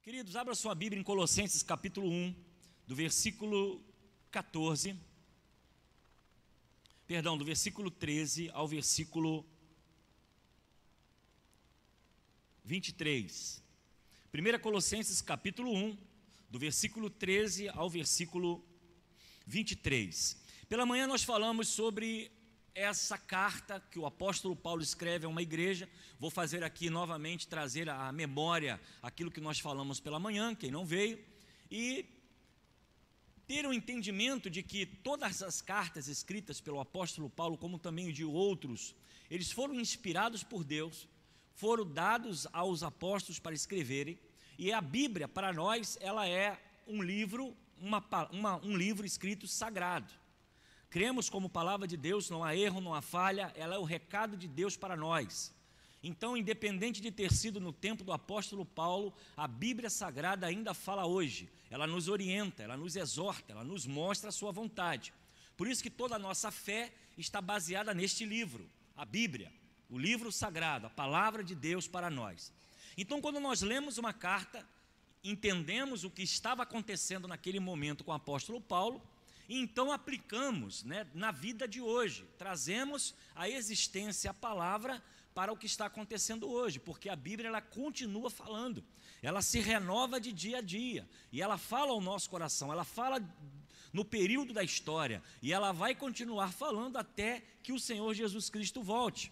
Queridos, abra sua Bíblia em Colossenses capítulo 1, do versículo 14, perdão, do versículo 13 ao versículo 23. 1 Colossenses capítulo 1, do versículo 13 ao versículo 23. Pela manhã nós falamos sobre essa carta que o apóstolo Paulo escreve a uma igreja. Vou fazer aqui novamente, trazer à memória aquilo que nós falamos pela manhã, quem não veio, e ter um entendimento de que todas as cartas escritas pelo apóstolo Paulo, como também de outros, eles foram inspirados por Deus, foram dados aos apóstolos para escreverem, e a Bíblia, para nós, ela é um livro, um livro escrito sagrado. Cremos como palavra de Deus, não há erro, não há falha, ela é o recado de Deus para nós. Então, independente de ter sido no tempo do apóstolo Paulo, a Bíblia Sagrada ainda fala hoje. Ela nos orienta, ela nos exorta, ela nos mostra a sua vontade. Por isso que toda a nossa fé está baseada neste livro, a Bíblia, o livro sagrado, a palavra de Deus para nós. Então, quando nós lemos uma carta, entendemos o que estava acontecendo naquele momento com o apóstolo Paulo, e então aplicamos, na vida de hoje, trazemos à existência a palavra para o que está acontecendo hoje, porque a Bíblia ela continua falando, ela se renova de dia a dia, e ela fala ao nosso coração, ela fala no período da história, e ela vai continuar falando até que o Senhor Jesus Cristo volte.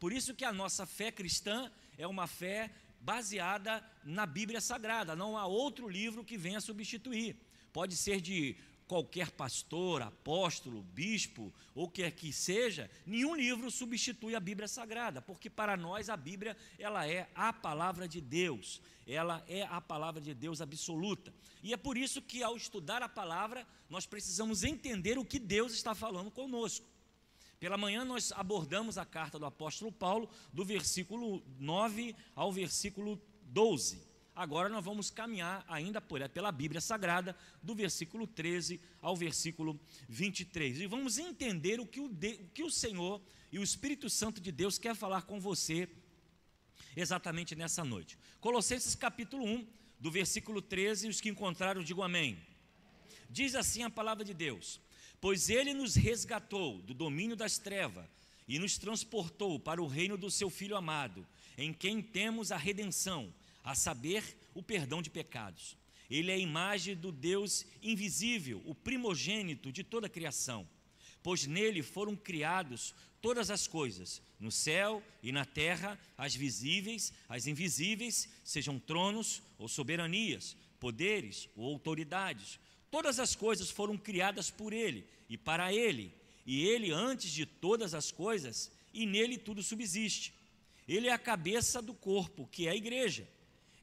Por isso que a nossa fé cristã é uma fé baseada na Bíblia Sagrada, não há outro livro que venha substituir. Pode ser de qualquer pastor, apóstolo, bispo, ou quer que seja, nenhum livro substitui a Bíblia Sagrada, porque para nós a Bíblia, ela é a palavra de Deus, ela é a palavra de Deus absoluta, e é por isso que ao estudar a palavra, nós precisamos entender o que Deus está falando conosco. Pela manhã nós abordamos a carta do apóstolo Paulo, do versículo 9 ao versículo 12, agora nós vamos caminhar ainda pela Bíblia Sagrada, do versículo 13 ao versículo 23. E vamos entender o que o Senhor e o Espírito Santo de Deus quer falar com você exatamente nessa noite. Colossenses capítulo 1, do versículo 13, os que encontraram digam amém. Diz assim a palavra de Deus: pois Ele nos resgatou do domínio das trevas e nos transportou para o reino do seu Filho amado, em quem temos a redenção, a saber, o perdão de pecados. Ele é a imagem do Deus invisível, o primogênito de toda a criação, pois nele foram criados todas as coisas, no céu e na terra, as visíveis, as invisíveis, sejam tronos ou soberanias, poderes ou autoridades. Todas as coisas foram criadas por ele e para ele, e ele antes de todas as coisas, e nele tudo subsiste. Ele é a cabeça do corpo, que é a igreja.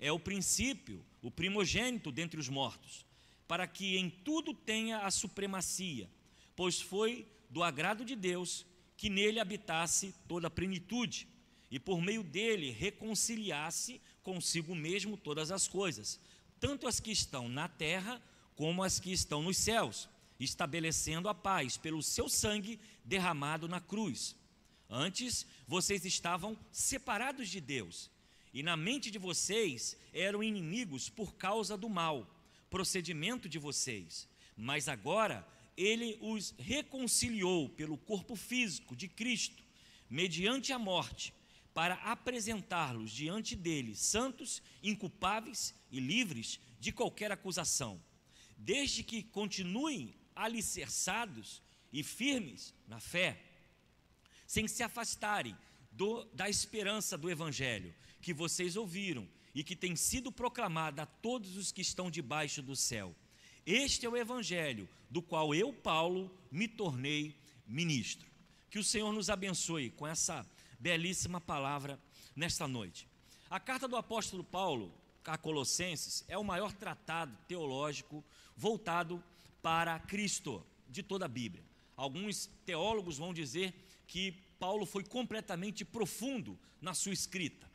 É o princípio, o primogênito dentre os mortos, para que em tudo tenha a supremacia, pois foi do agrado de Deus que nele habitasse toda a plenitude, e por meio dele reconciliasse consigo mesmo todas as coisas, tanto as que estão na terra como as que estão nos céus, estabelecendo a paz pelo seu sangue derramado na cruz. Antes, vocês estavam separados de Deus, e na mente de vocês eram inimigos por causa do mau procedimento de vocês. Mas agora ele os reconciliou pelo corpo físico de Cristo, mediante a morte, para apresentá-los diante dele santos, inculpáveis e livres de qualquer acusação, desde que continuem alicerçados e firmes na fé, sem se afastarem da esperança do Evangelho que vocês ouviram e que tem sido proclamada a todos os que estão debaixo do céu. Este é o Evangelho do qual eu, Paulo, me tornei ministro. Que o Senhor nos abençoe com essa belíssima palavra nesta noite. A carta do apóstolo Paulo a Colossenses é o maior tratado teológico voltado para Cristo de toda a Bíblia. Alguns teólogos vão dizer que Paulo foi completamente profundo na sua escrita,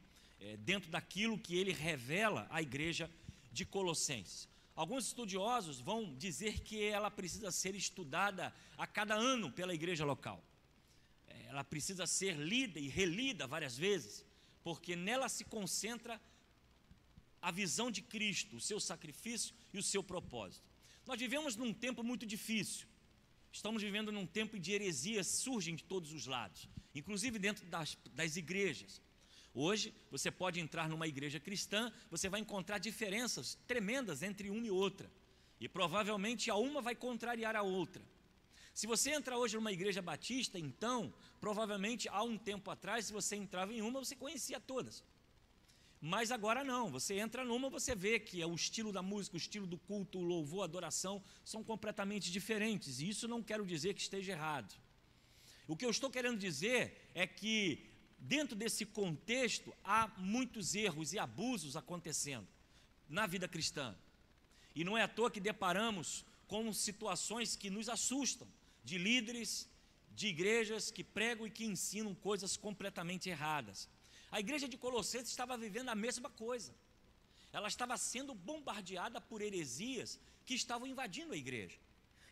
dentro daquilo que ele revela à igreja de Colossenses. Alguns estudiosos vão dizer que ela precisa ser estudada a cada ano pela igreja local. Ela precisa ser lida e relida várias vezes, porque nela se concentra a visão de Cristo, o seu sacrifício e o seu propósito. Nós vivemos num tempo muito difícil. Estamos vivendo num tempo de heresias, surgem de todos os lados, inclusive dentro das igrejas. Hoje, você pode entrar numa igreja cristã, você vai encontrar diferenças tremendas entre uma e outra, e provavelmente a uma vai contrariar a outra. Se você entra hoje numa igreja batista, então, provavelmente há um tempo atrás, se você entrava em uma, você conhecia todas. Mas agora não, você entra numa, você vê que o estilo da música, o estilo do culto, o louvor, a adoração, são completamente diferentes, e isso não quero dizer que esteja errado. O que eu estou querendo dizer é que, dentro desse contexto, há muitos erros e abusos acontecendo na vida cristã. E não é à toa que deparamos com situações que nos assustam, de líderes, de igrejas que pregam e que ensinam coisas completamente erradas. A igreja de Colossenses estava vivendo a mesma coisa. Ela estava sendo bombardeada por heresias que estavam invadindo a igreja.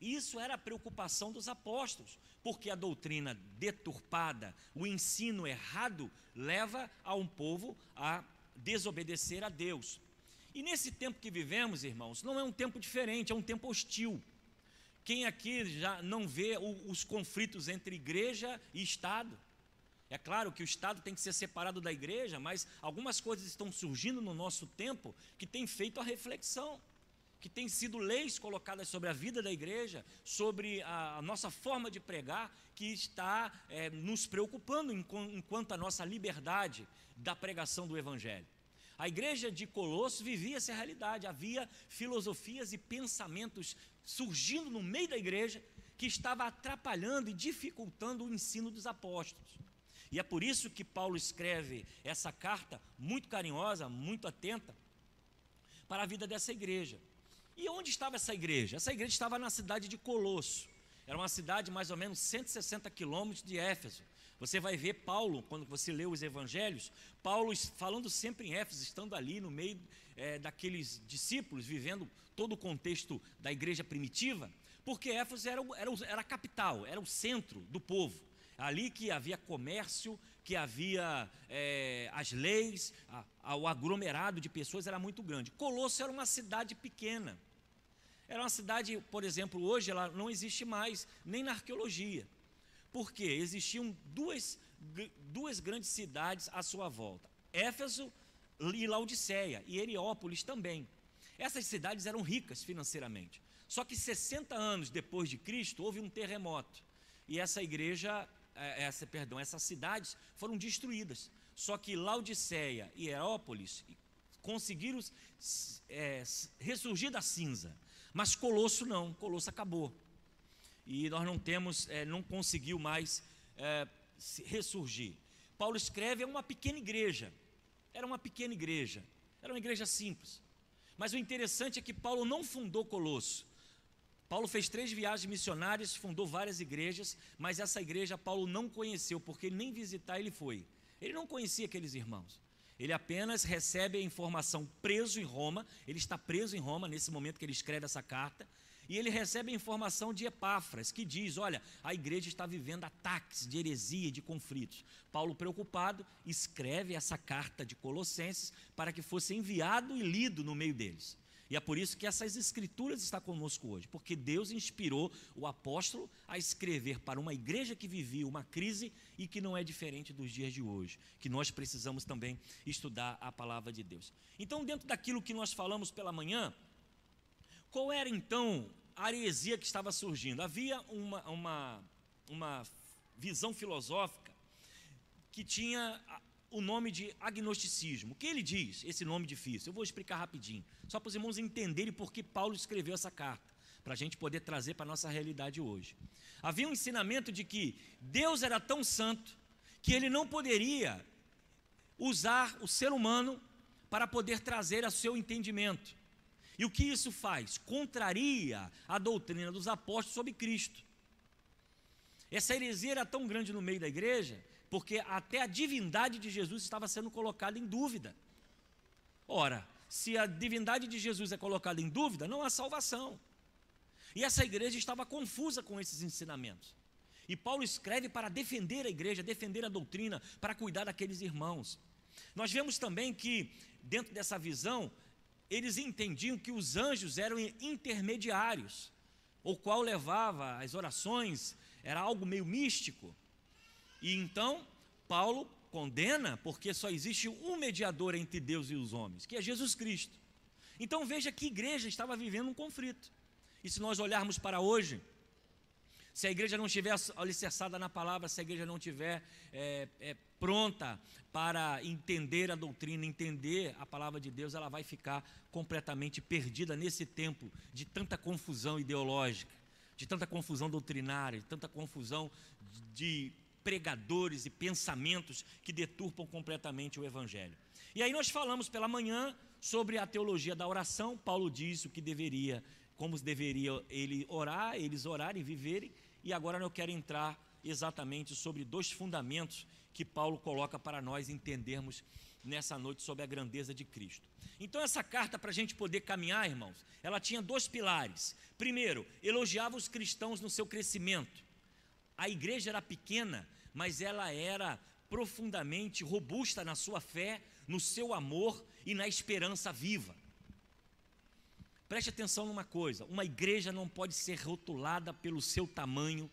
E isso era a preocupação dos apóstolos, porque a doutrina deturpada, o ensino errado, leva a um povo a desobedecer a Deus. E nesse tempo que vivemos, irmãos, não é um tempo diferente, é um tempo hostil. Quem aqui já não vê os conflitos entre igreja e Estado? É claro que o Estado tem que ser separado da igreja, mas algumas coisas estão surgindo no nosso tempo que têm feito a reflexão, que têm sido leis colocadas sobre a vida da igreja, sobre a nossa forma de pregar, que está nos preocupando enquanto a nossa liberdade da pregação do Evangelho. A igreja de Colossos vivia essa realidade, havia filosofias e pensamentos surgindo no meio da igreja que estava atrapalhando e dificultando o ensino dos apóstolos. E é por isso que Paulo escreve essa carta muito carinhosa, muito atenta para a vida dessa igreja. E onde estava essa igreja? Essa igreja estava na cidade de Colosso. Era uma cidade mais ou menos 160 quilômetros de Éfeso. Você vai ver Paulo, quando você lê os evangelhos, Paulo falando sempre em Éfeso, estando ali no meio daqueles discípulos, vivendo todo o contexto da igreja primitiva, porque Éfeso era a capital, era o centro do povo. Ali que havia comércio, que havia as leis, o aglomerado de pessoas era muito grande. Colosso era uma cidade pequena. Era uma cidade, por exemplo, hoje ela não existe mais, nem na arqueologia. Por quê? Existiam duas grandes cidades à sua volta. Éfeso e Laodiceia, e Heliópolis também. Essas cidades eram ricas financeiramente. Só que 60 anos depois de Cristo, houve um terremoto. E essas cidades foram destruídas. Só que Laodiceia e Heliópolis conseguiram ressurgir da cinza. Mas Colosso não, Colosso acabou. E nós não conseguiu mais ressurgir. Paulo escreve, é uma pequena igreja. Era uma pequena igreja. Era uma igreja simples. Mas o interessante é que Paulo não fundou Colosso. Paulo fez 3 viagens missionárias, fundou várias igrejas, mas essa igreja Paulo não conheceu, porque nem visitar ele foi. Ele não conhecia aqueles irmãos. Ele apenas recebe a informação preso em Roma, ele está preso em Roma nesse momento que ele escreve essa carta, e ele recebe a informação de Epáfras, que diz, olha, a igreja está vivendo ataques de heresia, de conflitos. Paulo, preocupado, escreve essa carta de Colossenses para que fosse enviado e lido no meio deles. E é por isso que essas escrituras estão conosco hoje, porque Deus inspirou o apóstolo a escrever para uma igreja que vivia uma crise e que não é diferente dos dias de hoje, que nós precisamos também estudar a palavra de Deus. Então, dentro daquilo que nós falamos pela manhã, qual era então a heresia que estava surgindo? Havia uma visão filosófica que tinha o nome de agnosticismo. O que ele diz, esse nome difícil? Eu vou explicar rapidinho, só para os irmãos entenderem por que Paulo escreveu essa carta, para a gente poder trazer para a nossa realidade hoje. Havia um ensinamento de que Deus era tão santo que ele não poderia usar o ser humano para poder trazer a seu entendimento. E o que isso faz? Contraria a doutrina dos apóstolos sobre Cristo. Essa heresia era tão grande no meio da igreja, porque até a divindade de Jesus estava sendo colocada em dúvida. Ora, se a divindade de Jesus é colocada em dúvida, não há salvação. E essa igreja estava confusa com esses ensinamentos. E Paulo escreve para defender a igreja, defender a doutrina, para cuidar daqueles irmãos. Nós vemos também que, dentro dessa visão, eles entendiam que os anjos eram intermediários, o qual levava as orações, era algo meio místico. E então, Paulo condena, porque só existe um mediador entre Deus e os homens, que é Jesus Cristo. Então veja que a igreja estava vivendo um conflito. E se nós olharmos para hoje, se a igreja não estiver alicerçada na palavra, se a igreja não estiver pronta para entender a doutrina, entender a palavra de Deus, ela vai ficar completamente perdida nesse tempo de tanta confusão ideológica, de tanta confusão doutrinária, de tanta confusão de pregadores e pensamentos que deturpam completamente o evangelho. E aí nós falamos pela manhã sobre a teologia da oração. Paulo diz o que deveria, como deveria eles orarem, viverem. E agora eu quero entrar exatamente sobre dois fundamentos que Paulo coloca para nós entendermos nessa noite sobre a grandeza de Cristo. Então essa carta, para a gente poder caminhar, irmãos, ela tinha dois pilares. Primeiro, elogiava os cristãos no seu crescimento. A igreja era pequena, mas ela era profundamente robusta na sua fé, no seu amor e na esperança viva. Preste atenção numa coisa: uma igreja não pode ser rotulada pelo seu tamanho,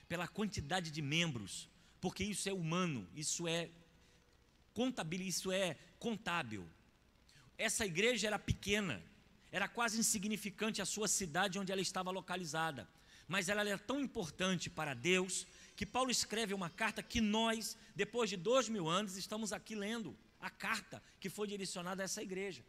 pela quantidade de membros, porque isso é humano, isso é contábil. Essa igreja era pequena, era quase insignificante a sua cidade onde ela estava localizada, mas ela era tão importante para Deus, que Paulo escreve uma carta que nós, depois de 2000 anos, estamos aqui lendo a carta que foi direcionada a essa igreja.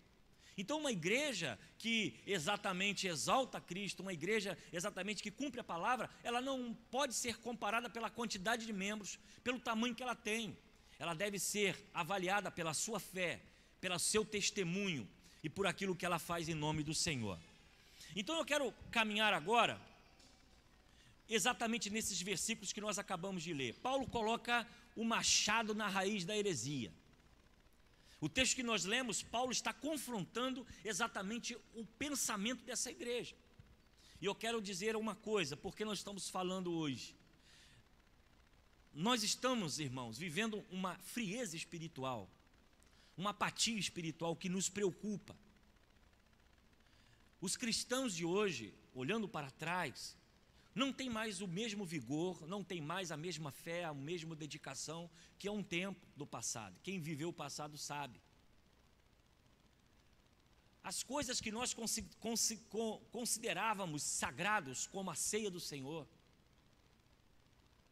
Então uma igreja que exatamente exalta Cristo, uma igreja exatamente que cumpre a palavra, ela não pode ser comparada pela quantidade de membros, pelo tamanho que ela tem. Ela deve ser avaliada pela sua fé, pelo seu testemunho e por aquilo que ela faz em nome do Senhor. Então eu quero caminhar agora exatamente nesses versículos que nós acabamos de ler. Paulo coloca o machado na raiz da heresia. O texto que nós lemos, Paulo está confrontando exatamente o pensamento dessa igreja. E eu quero dizer uma coisa, porque nós estamos falando hoje. Nós estamos, irmãos, vivendo uma frieza espiritual, uma apatia espiritual que nos preocupa. Os cristãos de hoje, olhando para trás, não tem mais o mesmo vigor, não tem mais a mesma fé, a mesma dedicação que há um tempo do passado. Quem viveu o passado sabe. As coisas que nós considerávamos sagrados, como a ceia do Senhor,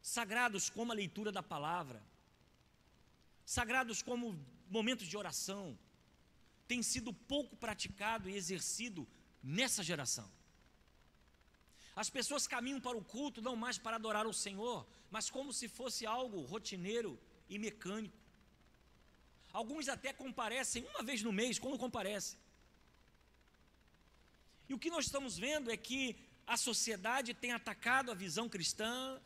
sagrados como a leitura da palavra, sagrados como momentos de oração, tem sido pouco praticado e exercido nessa geração. As pessoas caminham para o culto não mais para adorar o Senhor, mas como se fosse algo rotineiro e mecânico. Alguns até comparecem uma vez no mês, quando comparecem. E o que nós estamos vendo é que a sociedade tem atacado a visão cristã,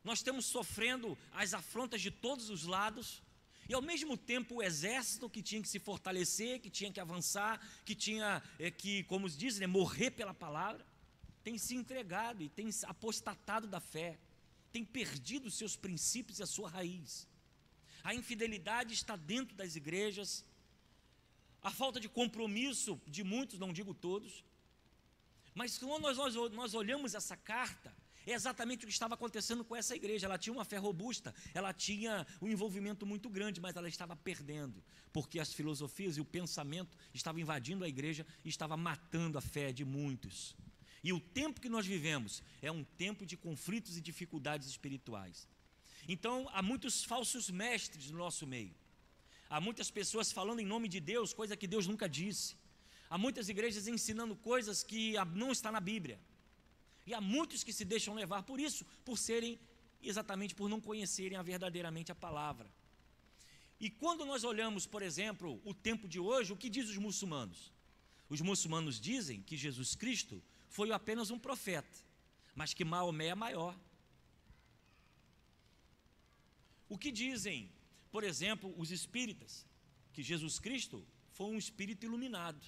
nós estamos sofrendo as afrontas de todos os lados, e ao mesmo tempo o exército que tinha que se fortalecer, que tinha que avançar, que tinha que, como se diz, morrer pela palavra, tem se entregado e tem apostatado da fé, tem perdido os seus princípios e a sua raiz. A infidelidade está dentro das igrejas, a falta de compromisso de muitos, não digo todos, mas quando nós olhamos essa carta, é exatamente o que estava acontecendo com essa igreja. Ela tinha uma fé robusta, ela tinha um envolvimento muito grande, mas ela estava perdendo, porque as filosofias e o pensamento estavam invadindo a igreja e estava matando a fé de muitos. E o tempo que nós vivemos é um tempo de conflitos e dificuldades espirituais. Então há muitos falsos mestres no nosso meio, há muitas pessoas falando em nome de Deus, coisa que Deus nunca disse. Há muitas igrejas ensinando coisas que não está na Bíblia. E há muitos que se deixam levar por isso, por não conhecerem verdadeiramente a palavra. E quando nós olhamos, por exemplo, o tempo de hoje, o que diz os muçulmanos? Os muçulmanos dizem que Jesus Cristo foi apenas um profeta, mas que Maomé é maior. O que dizem, por exemplo, os espíritas? Que Jesus Cristo foi um espírito iluminado.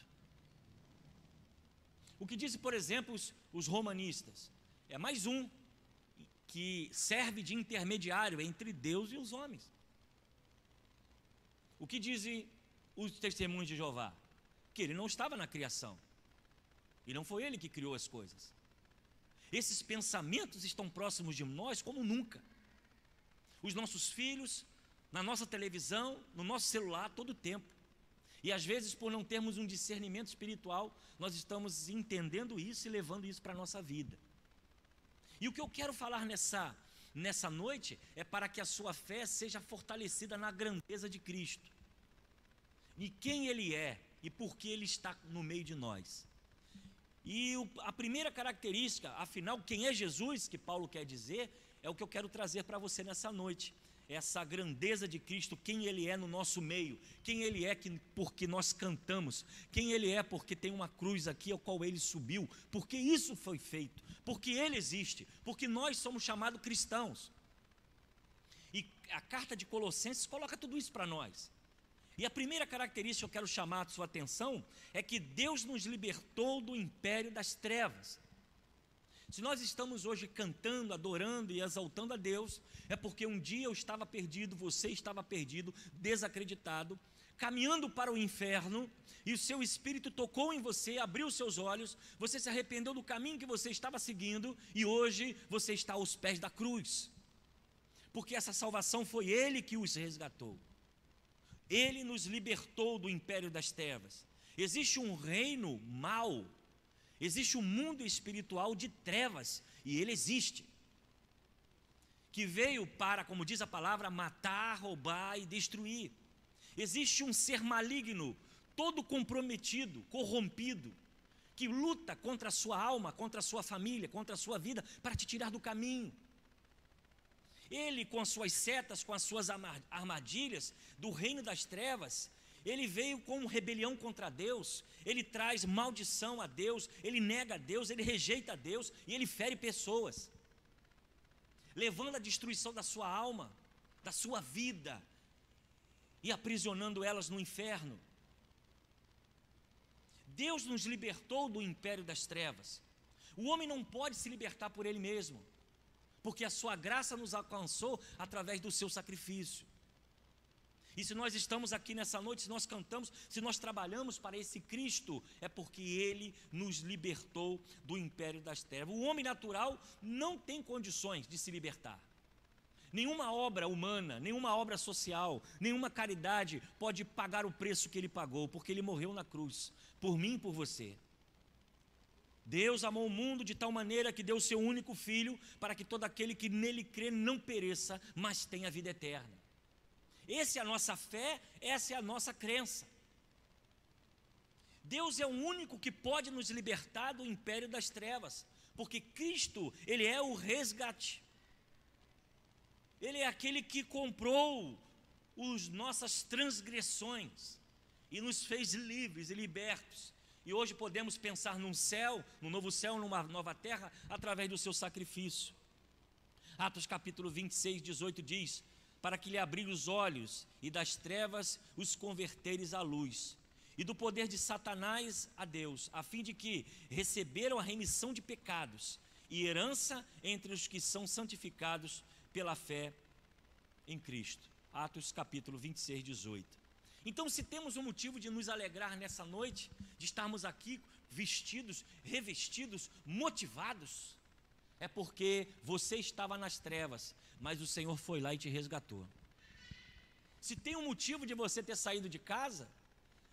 O que dizem, por exemplo, os romanistas? É mais um que serve de intermediário entre Deus e os homens. O que dizem os testemunhos de Jeová? que ele não estava na criação. E não foi ele que criou as coisas. Esses pensamentos estão próximos de nós como nunca. Os nossos filhos, na nossa televisão, no nosso celular, todo o tempo. E às vezes, por não termos um discernimento espiritual, nós estamos entendendo isso e levando isso para a nossa vida. E o que eu quero falar nessa noite é para que a sua fé seja fortalecida na grandeza de Cristo. E quem Ele é e por que Ele está no meio de nós. E a primeira característica, afinal, quem é Jesus, que Paulo quer dizer, é o que eu quero trazer para você nessa noite. Essa grandeza de Cristo, quem Ele é no nosso meio, quem Ele é porque nós cantamos, quem Ele é porque tem uma cruz aqui ao qual Ele subiu, porque isso foi feito, porque Ele existe, porque nós somos chamados cristãos. E a carta de Colossenses coloca tudo isso para nós. E a primeira característica que eu quero chamar a sua atenção é que Deus nos libertou do império das trevas. Se nós estamos hoje cantando, adorando e exaltando a Deus, é porque um dia eu estava perdido, você estava perdido, desacreditado, caminhando para o inferno, e o seu Espírito tocou em você, abriu os seus olhos, você se arrependeu do caminho que você estava seguindo, e hoje você está aos pés da cruz, porque essa salvação foi Ele que os resgatou. Ele nos libertou do império das trevas. Existe um reino mau, existe um mundo espiritual de trevas, e ele existe, que veio para, como diz a palavra, matar, roubar e destruir. Existe um ser maligno, todo comprometido, corrompido, que luta contra a sua alma, contra a sua família, contra a sua vida, para te tirar do caminho. Ele, com as suas setas, com as suas armadilhas do reino das trevas, ele veio com rebelião contra Deus, ele traz maldição a Deus, ele nega a Deus, ele rejeita a Deus e ele fere pessoas, levando a destruição da sua alma, da sua vida e aprisionando elas no inferno. Deus nos libertou do império das trevas. O homem não pode se libertar por ele mesmo, porque a sua graça nos alcançou através do seu sacrifício. E se nós estamos aqui nessa noite, se nós cantamos, se nós trabalhamos para esse Cristo, é porque Ele nos libertou do império das trevas. O homem natural não tem condições de se libertar. Nenhuma obra humana, nenhuma obra social, nenhuma caridade pode pagar o preço que Ele pagou, porque Ele morreu na cruz, por mim e por você. Deus amou o mundo de tal maneira que deu o seu único Filho, para que todo aquele que nele crê não pereça, mas tenha vida eterna. Essa é a nossa fé, essa é a nossa crença. Deus é o único que pode nos libertar do império das trevas, porque Cristo, Ele é o resgate. Ele é aquele que comprou as nossas transgressões e nos fez livres e libertos. E hoje podemos pensar num céu, num novo céu, numa nova terra, através do seu sacrifício. Atos capítulo 26, 18 diz: para que lhe abrir os olhos e das trevas os converteres à luz, e do poder de Satanás a Deus, a fim de que receberam a remissão de pecados e herança entre os que são santificados pela fé em Cristo. Atos capítulo 26, 18. Então, se temos um motivo de nos alegrar nessa noite, de estarmos aqui vestidos, revestidos, motivados, é porque você estava nas trevas, mas o Senhor foi lá e te resgatou. Se tem um motivo de você ter saído de casa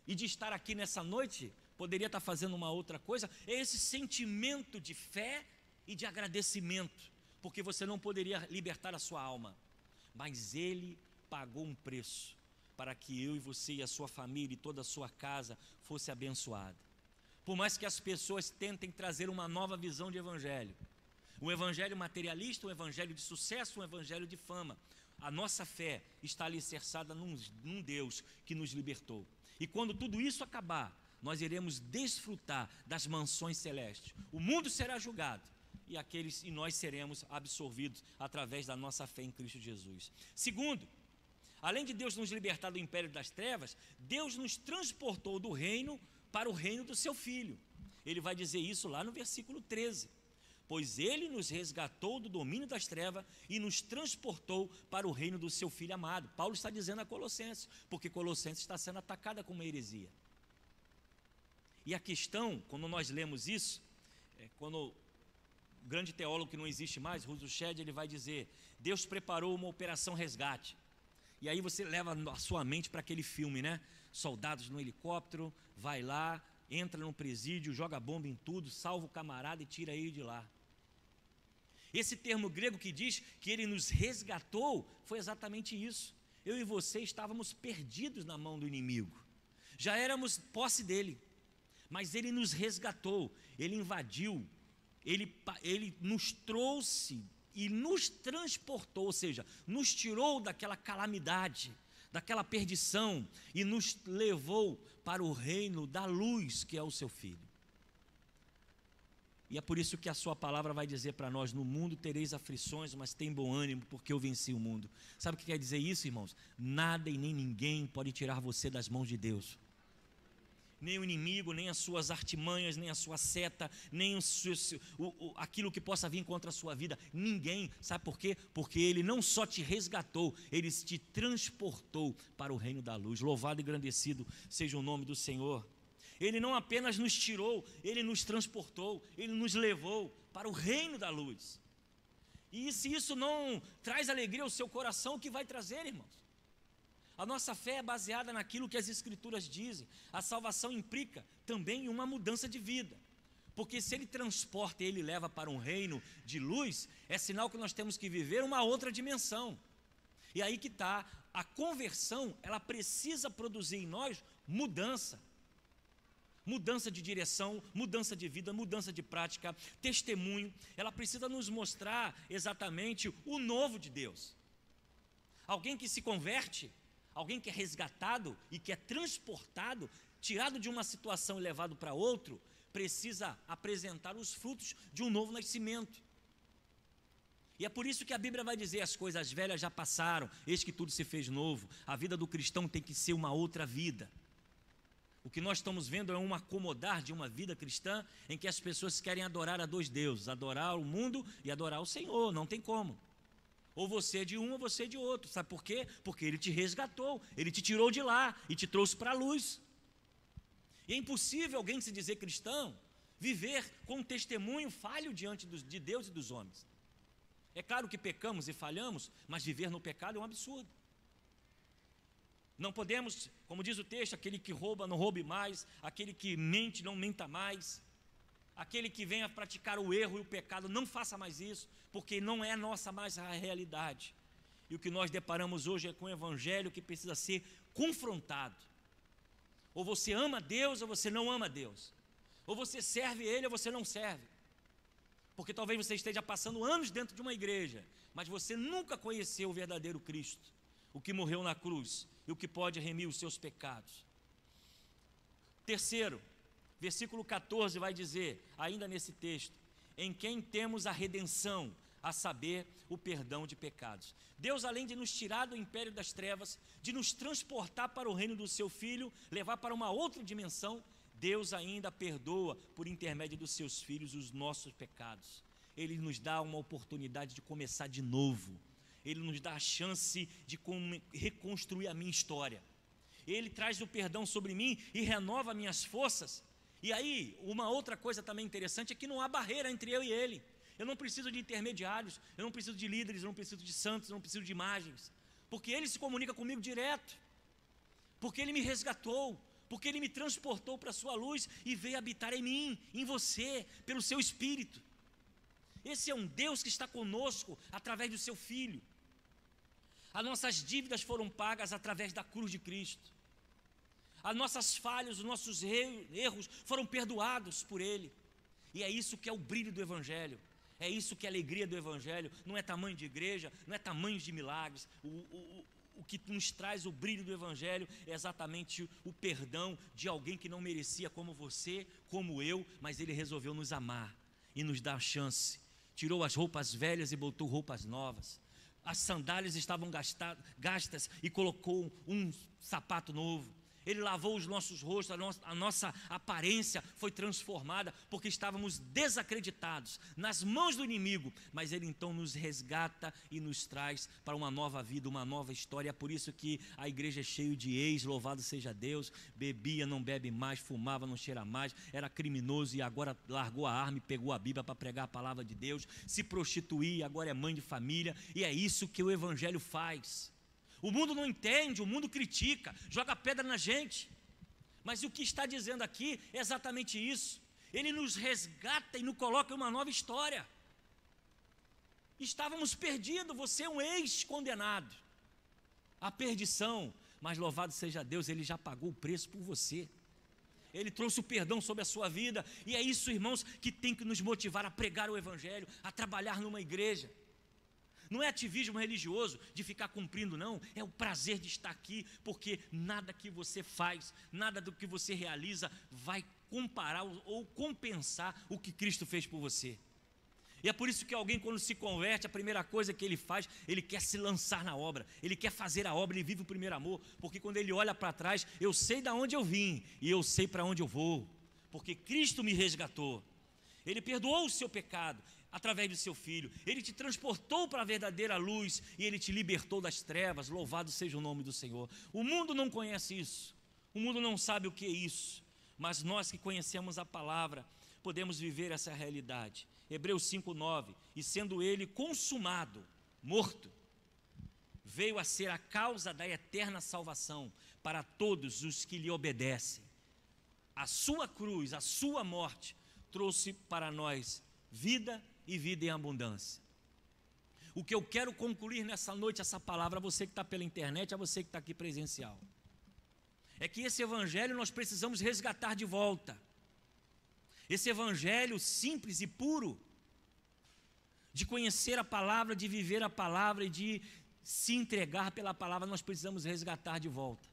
e de estar aqui nessa noite, poderia estar fazendo uma outra coisa, é esse sentimento de fé e de agradecimento, porque você não poderia libertar a sua alma, mas Ele pagou um preço para que eu e você e a sua família e toda a sua casa fosse abençoada. Por mais que as pessoas tentem trazer uma nova visão de evangelho, um evangelho materialista, um evangelho de sucesso, um evangelho de fama, a nossa fé está alicerçada num Deus que nos libertou. E quando tudo isso acabar, nós iremos desfrutar das mansões celestes. O mundo será julgado e nós seremos absorvidos através da nossa fé em Cristo Jesus. Segundo, além de Deus nos libertar do império das trevas, Deus nos transportou do reino para o reino do seu Filho. Ele vai dizer isso lá no versículo 13. Pois Ele nos resgatou do domínio das trevas e nos transportou para o reino do seu Filho amado. Paulo está dizendo a Colossenses, porque Colossenses está sendo atacada com uma heresia. E a questão, quando nós lemos isso, quando o grande teólogo que não existe mais, Russell Shedd, ele vai dizer: Deus preparou uma operação resgate. E aí você leva a sua mente para aquele filme, né? Soldados no helicóptero, vai lá, entra no presídio, joga bomba em tudo, salva o camarada e tira ele de lá. Esse termo grego que diz que ele nos resgatou, foi exatamente isso. Eu e você estávamos perdidos na mão do inimigo, já éramos posse dele, mas ele nos resgatou, ele invadiu, ele nos trouxe e nos transportou, ou seja, nos tirou daquela calamidade, daquela perdição, e nos levou para o reino da luz, que é o seu Filho. E é por isso que a sua palavra vai dizer para nós: no mundo tereis aflições, mas tem bom ânimo, porque eu venci o mundo. Sabe o que quer dizer isso, irmãos? Nada e nem ninguém pode tirar você das mãos de Deus. Nem o inimigo, nem as suas artimanhas, nem a sua seta, nem aquilo que possa vir contra a sua vida. Ninguém. Sabe por quê? Porque Ele não só te resgatou, Ele te transportou para o reino da luz. Louvado e engrandecido seja o nome do Senhor. Ele não apenas nos tirou, Ele nos transportou, Ele nos levou para o reino da luz. E se isso não traz alegria ao seu coração, o que vai trazer, irmãos? A nossa fé é baseada naquilo que as Escrituras dizem. A salvação implica também em uma mudança de vida, porque se Ele transporta e Ele leva para um reino de luz, é sinal que nós temos que viver uma outra dimensão. E aí que está, a conversão, ela precisa produzir em nós mudança. Mudança de direção, mudança de vida, mudança de prática, testemunho. Ela precisa nos mostrar exatamente o novo de Deus. Alguém que se converte, alguém que é resgatado e que é transportado, tirado de uma situação e levado para outro, precisa apresentar os frutos de um novo nascimento. E é por isso que a Bíblia vai dizer: as coisas velhas já passaram, eis que tudo se fez novo. A vida do cristão tem que ser uma outra vida. O que nós estamos vendo é um acomodar de uma vida cristã em que as pessoas querem adorar a dois deuses, adorar o mundo e adorar o Senhor. Não tem como. Ou você é de um ou você é de outro. Sabe por quê? Porque Ele te resgatou, Ele te tirou de lá e te trouxe para a luz. E é impossível alguém se dizer cristão viver com um testemunho falho diante de Deus e dos homens. É claro que pecamos e falhamos, mas viver no pecado é um absurdo. Não podemos, como diz o texto, aquele que rouba não roube mais, aquele que mente não menta mais, aquele que venha praticar o erro e o pecado não faça mais isso, porque não é nossa mais a realidade. E o que nós deparamos hoje é com o evangelho que precisa ser confrontado. Ou você ama Deus ou você não ama Deus, ou você serve Ele ou você não serve, porque talvez você esteja passando anos dentro de uma igreja, mas você nunca conheceu o verdadeiro Cristo, o que morreu na cruz e o que pode remir os seus pecados. Terceiro, versículo 14 vai dizer, ainda nesse texto: em quem temos a redenção, a saber, o perdão de pecados. Deus, além de nos tirar do império das trevas, de nos transportar para o reino do seu Filho, levar para uma outra dimensão, Deus ainda perdoa, por intermédio dos seus filhos, os nossos pecados. Ele nos dá uma oportunidade de começar de novo. Ele nos dá a chance de reconstruir a minha história. Ele traz o perdão sobre mim e renova minhas forças. E aí, uma outra coisa também interessante é que não há barreira entre eu e Ele. Eu não preciso de intermediários, eu não preciso de líderes, eu não preciso de santos, eu não preciso de imagens, porque Ele se comunica comigo direto, porque Ele me resgatou, porque Ele me transportou para a sua luz e veio habitar em mim, em você, pelo seu Espírito. Esse é um Deus que está conosco através do seu Filho. As nossas dívidas foram pagas através da cruz de Cristo. As nossas falhas, os nossos erros foram perdoados por Ele. E é isso que é o brilho do Evangelho. É isso que é a alegria do Evangelho. Não é tamanho de igreja, não é tamanho de milagres. O que nos traz o brilho do Evangelho é exatamente o perdão de alguém que não merecia, como você, como eu, mas Ele resolveu nos amar e nos dar a chance. Tirou as roupas velhas e botou roupas novas. As sandálias estavam gastas e colocou um sapato novo. Ele lavou os nossos rostos, a nossa aparência foi transformada, porque estávamos desacreditados, nas mãos do inimigo, mas Ele então nos resgata e nos traz para uma nova vida, uma nova história. É por isso que a igreja é cheia de ex, louvado seja Deus, bebia, não bebe mais, fumava, não cheira mais, era criminoso e agora largou a arma e pegou a Bíblia para pregar a palavra de Deus, se prostituía, agora é mãe de família, e é isso que o Evangelho faz. O mundo não entende, o mundo critica, joga pedra na gente, mas o que está dizendo aqui é exatamente isso. Ele nos resgata e nos coloca em uma nova história. Estávamos perdidos, você é um ex-condenado à perdição, mas louvado seja Deus, Ele já pagou o preço por você. Ele trouxe o perdão sobre a sua vida, e é isso, irmãos, que tem que nos motivar a pregar o Evangelho, a trabalhar numa igreja. Não é ativismo religioso de ficar cumprindo, não. É o prazer de estar aqui, porque nada que você faz, nada do que você realiza vai comparar ou compensar o que Cristo fez por você. E é por isso que alguém, quando se converte, a primeira coisa que ele faz, ele quer se lançar na obra, ele quer fazer a obra, ele vive o primeiro amor, porque quando ele olha para trás, eu sei de onde eu vim e eu sei para onde eu vou, porque Cristo me resgatou. Ele perdoou o seu pecado através do seu Filho, Ele te transportou para a verdadeira luz e Ele te libertou das trevas, louvado seja o nome do Senhor. O mundo não conhece isso, o mundo não sabe o que é isso, mas nós que conhecemos a palavra, podemos viver essa realidade. Hebreus 5:9, e sendo Ele consumado, morto, veio a ser a causa da eterna salvação para todos os que lhe obedecem. A sua cruz, a sua morte, trouxe para nós vida e vida em abundância. O que eu quero concluir nessa noite, essa palavra, a você que está pela internet, a você que está aqui presencial, é que esse Evangelho nós precisamos resgatar de volta. Esse Evangelho simples e puro, de conhecer a palavra, de viver a palavra e de se entregar pela palavra, nós precisamos resgatar de volta.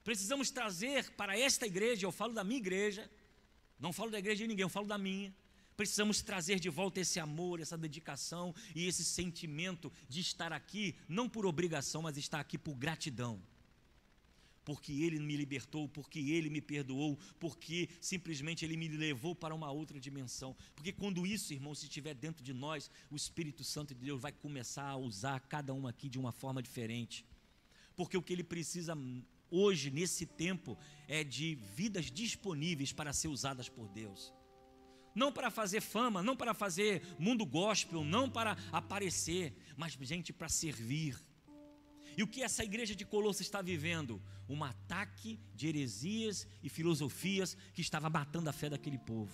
Precisamos trazer para esta igreja, eu falo da minha igreja, não falo da igreja de ninguém, eu falo da minha. Precisamos trazer de volta esse amor, essa dedicação e esse sentimento de estar aqui, não por obrigação, mas estar aqui por gratidão. Porque Ele me libertou, porque Ele me perdoou, porque simplesmente Ele me levou para uma outra dimensão. Porque quando isso, irmão, se estiver dentro de nós, o Espírito Santo de Deus vai começar a usar cada um aqui de uma forma diferente. Porque o que Ele precisa hoje, nesse tempo, é de vidas disponíveis para ser usadas por Deus. Não para fazer fama, não para fazer mundo gospel, não para aparecer, mas gente para servir. E o que essa igreja de Colossos está vivendo? Um ataque de heresias e filosofias que estava matando a fé daquele povo.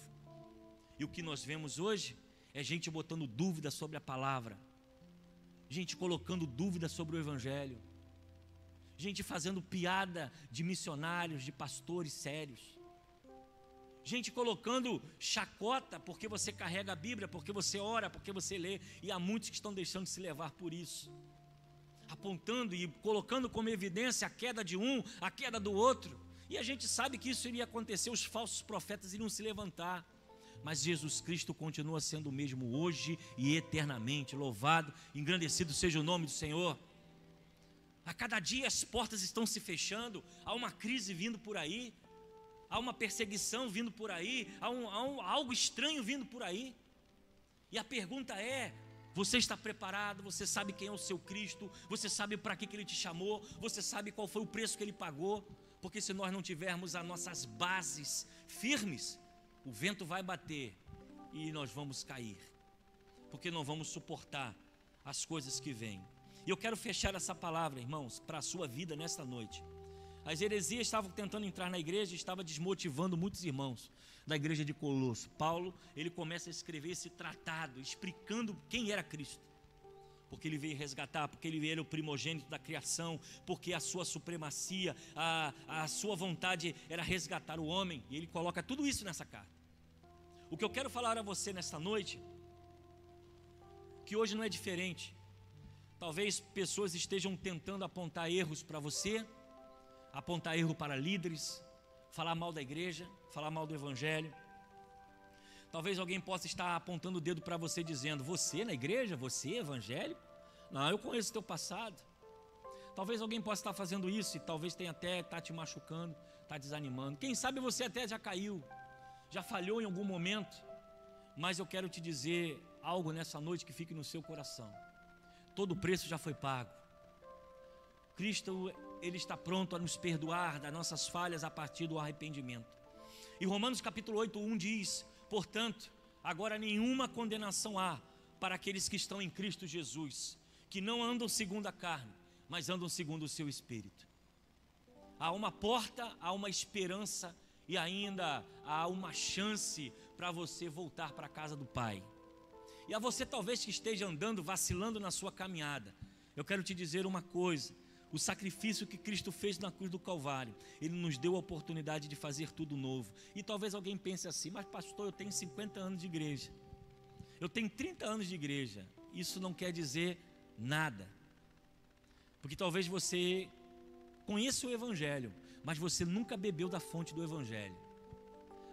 E o que nós vemos hoje é gente botando dúvida sobre a palavra, gente colocando dúvida sobre o Evangelho, gente fazendo piada de missionários, de pastores sérios, gente colocando chacota porque você carrega a Bíblia, porque você ora, porque você lê, e há muitos que estão deixando de se levar por isso, apontando e colocando como evidência a queda de um, a queda do outro, e a gente sabe que isso iria acontecer, os falsos profetas iriam se levantar, mas Jesus Cristo continua sendo o mesmo hoje e eternamente, louvado, engrandecido seja o nome do Senhor. A cada dia as portas estão se fechando, há uma crise vindo por aí, há uma perseguição vindo por aí, há algo estranho vindo por aí, e a pergunta é, você está preparado? Você sabe quem é o seu Cristo? Você sabe para que Ele te chamou? Você sabe qual foi o preço que Ele pagou? Porque se nós não tivermos as nossas bases firmes, o vento vai bater e nós vamos cair, porque não vamos suportar as coisas que vêm. E eu quero fechar essa palavra, irmãos, para a sua vida nesta noite. As heresias estavam tentando entrar na igreja e estava desmotivando muitos irmãos da igreja de Colossos. Paulo, ele começa a escrever esse tratado, explicando quem era Cristo. Porque ele veio resgatar, porque ele era o primogênito da criação, porque a sua supremacia, a sua vontade era resgatar o homem. E ele coloca tudo isso nessa carta. O que eu quero falar a você nesta noite, que hoje não é diferente. Talvez pessoas estejam tentando apontar erros para você, apontar erro para líderes, falar mal da igreja, falar mal do Evangelho. Talvez alguém possa estar apontando o dedo para você dizendo, você na igreja, você evangélico? Não, eu conheço o teu passado. Talvez alguém possa estar fazendo isso e talvez tenha até estar te machucando, está desanimando. Quem sabe você até já caiu, já falhou em algum momento. Mas eu quero te dizer algo nessa noite que fique no seu coração. Todo o preço já foi pago. Cristo, Ele está pronto a nos perdoar das nossas falhas a partir do arrependimento. E Romanos capítulo 8:1 diz: portanto, agora nenhuma condenação há para aqueles que estão em Cristo Jesus, que não andam segundo a carne, mas andam segundo o seu Espírito. Há uma porta, há uma esperança e ainda há uma chance para você voltar para a casa do Pai. E a você talvez que esteja andando, vacilando na sua caminhada, eu quero te dizer uma coisa: o sacrifício que Cristo fez na cruz do Calvário, Ele nos deu a oportunidade de fazer tudo novo. E talvez alguém pense assim: mas pastor, eu tenho 50 anos de igreja, eu tenho 30 anos de igreja. Isso não quer dizer nada, porque talvez você conheça o Evangelho, mas você nunca bebeu da fonte do Evangelho.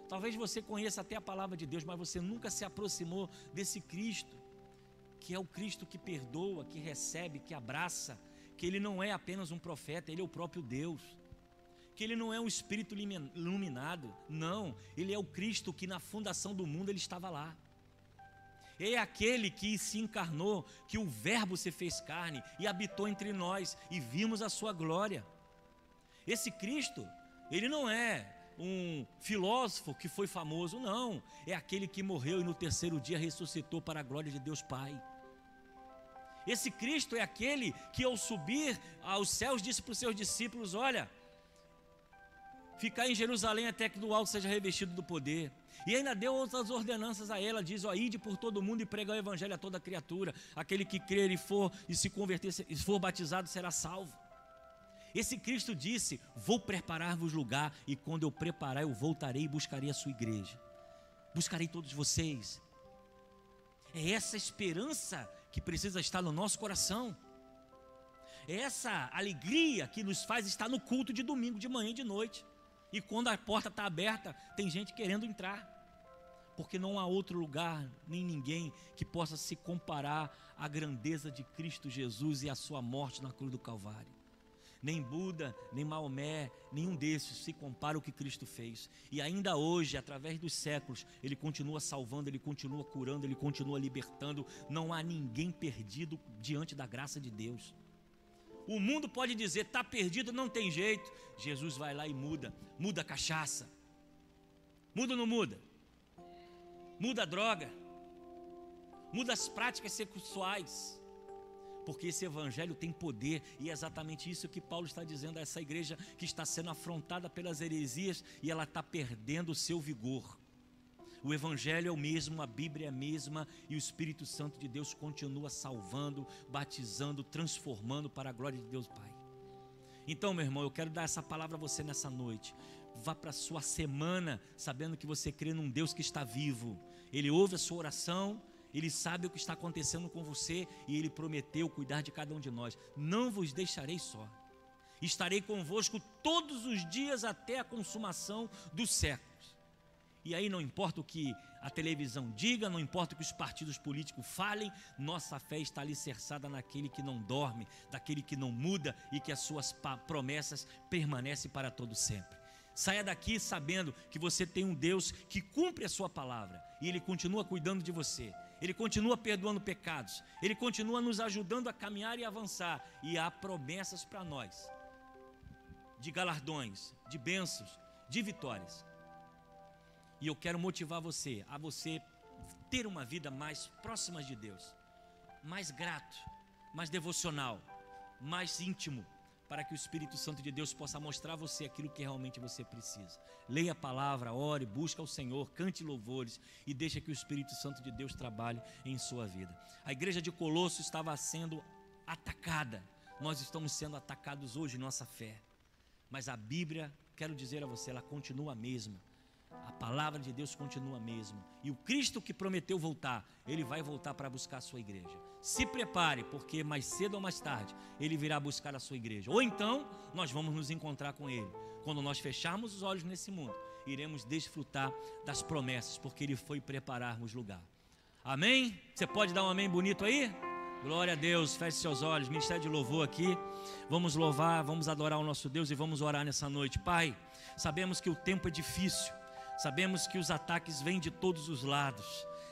Talvez você conheça até a palavra de Deus, mas você nunca se aproximou desse Cristo, que é o Cristo que perdoa, que recebe, que abraça, que Ele não é apenas um profeta, Ele é o próprio Deus, que Ele não é um espírito iluminado, não, Ele é o Cristo que na fundação do mundo Ele estava lá. É aquele que se encarnou, que o Verbo se fez carne e habitou entre nós e vimos a sua glória. Esse Cristo, Ele não é um filósofo que foi famoso, não, é aquele que morreu e no terceiro dia ressuscitou para a glória de Deus Pai. Esse Cristo é aquele que ao subir aos céus disse para os seus discípulos: olha, ficar em Jerusalém até que do alto seja revestido do poder. E ainda deu outras ordenanças a ela, diz: ó, ide por todo mundo e pregar o evangelho a toda criatura, aquele que crer e se converter e for batizado será salvo. Esse Cristo disse: vou preparar-vos lugar, e quando eu preparar eu voltarei e buscarei a sua igreja, buscarei todos vocês. É essa esperança que precisa estar no nosso coração, é essa alegria que nos faz estar no culto de domingo, de manhã e de noite. E quando a porta está aberta, tem gente querendo entrar, porque não há outro lugar, nem ninguém que possa se comparar à grandeza de Cristo Jesus e à sua morte na cruz do Calvário. Nem Buda, nem Maomé, nenhum desses se compara ao que Cristo fez. E ainda hoje, através dos séculos, Ele continua salvando, Ele continua curando, Ele continua libertando. Não há ninguém perdido diante da graça de Deus. O mundo pode dizer: está perdido, não tem jeito. Jesus vai lá e muda a cachaça. Muda ou não muda? Muda a droga. Muda as práticas sexuais. Porque esse evangelho tem poder, e é exatamente isso que Paulo está dizendo a essa igreja que está sendo afrontada pelas heresias e ela está perdendo o seu vigor. O evangelho é o mesmo, a Bíblia é a mesma, e o Espírito Santo de Deus continua salvando, batizando, transformando para a glória de Deus Pai. Então, meu irmão, eu quero dar essa palavra a você nessa noite. Vá para a sua semana sabendo que você crê num Deus que está vivo. Ele ouve a sua oração, Ele sabe o que está acontecendo com você e Ele prometeu cuidar de cada um de nós. Não vos deixarei só. Estarei convosco todos os dias até a consumação dos séculos. E aí não importa o que a televisão diga, não importa o que os partidos políticos falem, nossa fé está alicerçada naquele que não dorme, daquele que não muda e que as suas promessas permanecem para todo sempre. Saia daqui sabendo que você tem um Deus que cumpre a sua palavra e Ele continua cuidando de você. Ele continua perdoando pecados, Ele continua nos ajudando a caminhar e avançar, e há promessas para nós, de galardões, de bênçãos, de vitórias. E eu quero motivar você, a você ter uma vida mais próxima de Deus, mais grato, mais devocional, mais íntimo, para que o Espírito Santo de Deus possa mostrar a você aquilo que realmente você precisa. Leia a palavra, ore, busque ao Senhor, cante louvores e deixe que o Espírito Santo de Deus trabalhe em sua vida. A igreja de Colosso estava sendo atacada. Nós estamos sendo atacados hoje em nossa fé. Mas a Bíblia, quero dizer a você, ela continua a mesma. A palavra de Deus continua a mesma. E o Cristo que prometeu voltar, Ele vai voltar para buscar a sua igreja. Se prepare, porque mais cedo ou mais tarde Ele virá buscar a sua igreja. Ou então, nós vamos nos encontrar com Ele. Quando nós fecharmos os olhos nesse mundo, iremos desfrutar das promessas, porque Ele foi preparar-nos lugar. Amém? Você pode dar um amém bonito aí? Glória a Deus, feche seus olhos, ministério de louvor aqui. Vamos louvar, vamos adorar o nosso Deus e vamos orar nessa noite. Pai, sabemos que o tempo é difícil, sabemos que os ataques vêm de todos os lados,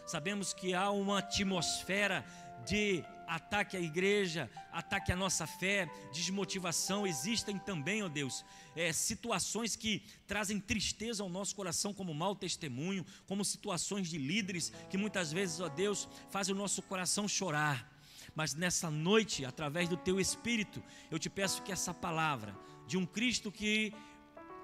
sabemos que há uma atmosfera de ataque à igreja, ataque à nossa fé, desmotivação. Existem também, ó Deus, situações que trazem tristeza ao nosso coração, como mau testemunho, como situações de líderes que muitas vezes, ó Deus, fazem o nosso coração chorar. Mas nessa noite, através do Teu Espírito, eu te peço que essa palavra de um Cristo que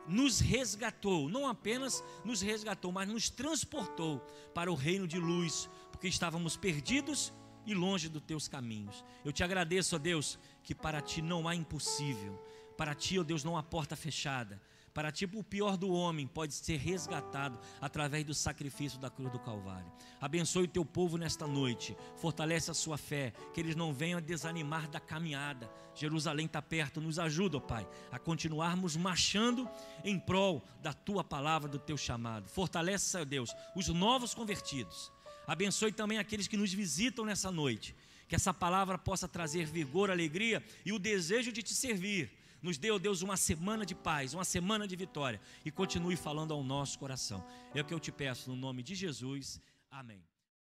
nos resgatou, não apenas nos resgatou, mas nos transportou para o reino de luz, porque estávamos perdidos e longe dos Teus caminhos. Eu te agradeço, ó Deus, que para Ti não há impossível, para Ti, ó Deus, não há porta fechada. Para Ti, o pior do homem pode ser resgatado através do sacrifício da cruz do Calvário. Abençoe o Teu povo nesta noite, fortalece a sua fé, que eles não venham a desanimar da caminhada. Jerusalém está perto, nos ajuda, ó Pai, a continuarmos marchando em prol da Tua palavra, do Teu chamado. Fortalece, ó Deus, os novos convertidos. Abençoe também aqueles que nos visitam nessa noite, que essa palavra possa trazer vigor, alegria e o desejo de Te servir. Nos dê, ó Deus, uma semana de paz, uma semana de vitória, e continue falando ao nosso coração. É o que eu te peço no nome de Jesus. Amém.